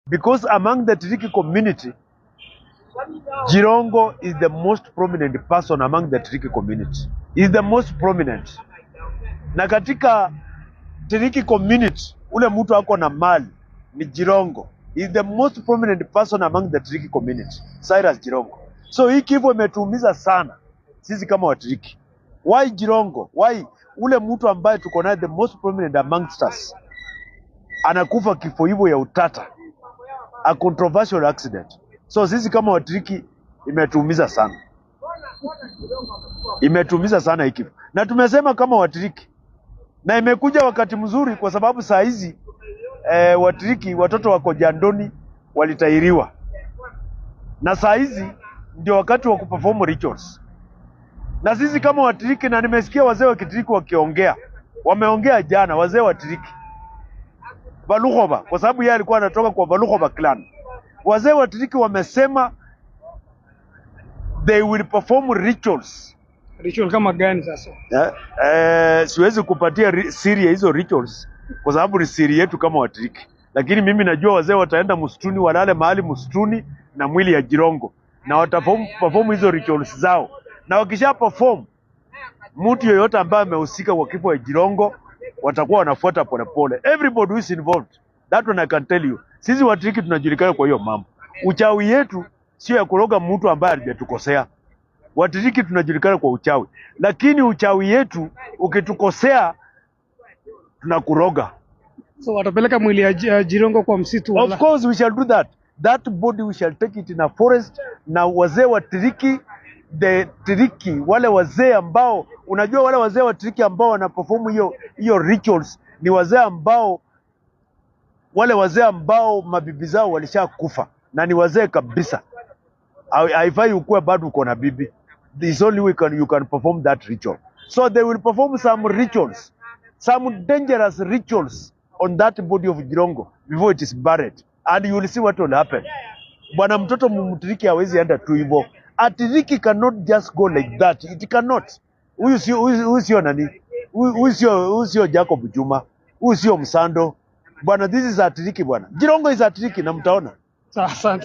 Because among the Tiriki community, Jirongo is the most prominent person among the Tiriki community. Is the most prominent. Na katika Tiriki community, ule mtu ako na mali ni Jirongo. Is the most prominent person among the Tiriki community. Cyrus Jirongo. So hii kifo imetuumiza sana sisi kama Watiriki. Why Jirongo? Why ule mtu ambaye tuko naye the most prominent amongst us anakufa kifo hivyo ya utata? A controversial accident. So sisi kama Watiriki imetuumiza sana. Imetuumiza sana hii kifo. Na tumesema kama Watiriki, na imekuja wakati mzuri kwa sababu saa hizi Watiriki watoto wako jandoni walitairiwa. Na saa hizi ndio wakati wa kuperform rituals. Na sisi kama Watiriki, na nimesikia wazee wa Kitiriki wakiongea. Wameongea jana wazee wa Tiriki. Balukhoba, kwa sababu yeye alikuwa anatoka kwa Balukhoba clan. Wazee wa Tiriki wamesema they will perform rituals. Ritual kama gani sasa? Siwezi kupatia siri ya hizo rituals kwa sababu ni siri yetu kama Watiriki. Lakini mimi najua wazee wataenda msituni, walale mahali msituni na mwili ya Jirongo, na wataperform hizo rituals zao. Na wakisha perform, mtu yoyote ambaye amehusika kwa kifo ya Jirongo watakuwa wanafuata polepole. Everybody who is involved. That one I can tell you. Sisi Watiriki tunajulikana kwa hiyo mambo. Uchawi yetu sio ya kuroga mtu ambaye hajatukosea. Watiriki tunajulikana kwa uchawi. Lakini uchawi yetu ukitukosea tunakuroga. So watapeleka mwili ya Jirongo kwa msitu wala? Of course we shall do that. That body we shall take it in a forest. Na wazee wa Tiriki, the Tiriki, wale wazee ambao, unajua wale wazee wa Tiriki ambao wanaperform hiyo rituals ni wazee ambao, wale wazee ambao mabibi zao walishakufa na ni wazee kabisa. Haifai ukuwe bado uko na bibi. This only way you can perform that ritual. So they will perform some rituals, some dangerous rituals on that body of Jirongo before it is buried, and you will see what will happen. Bwana mtoto Mtiriki hawezi enda tu hivyo. A Tiriki cannot just go like that. It cannot. Huyu sio nani? Huyu sio Jacob Juma. Huyu sio Msando. Bwana, this is a Tiriki bwana. Jirongo is a Tiriki na mtaona. Asante.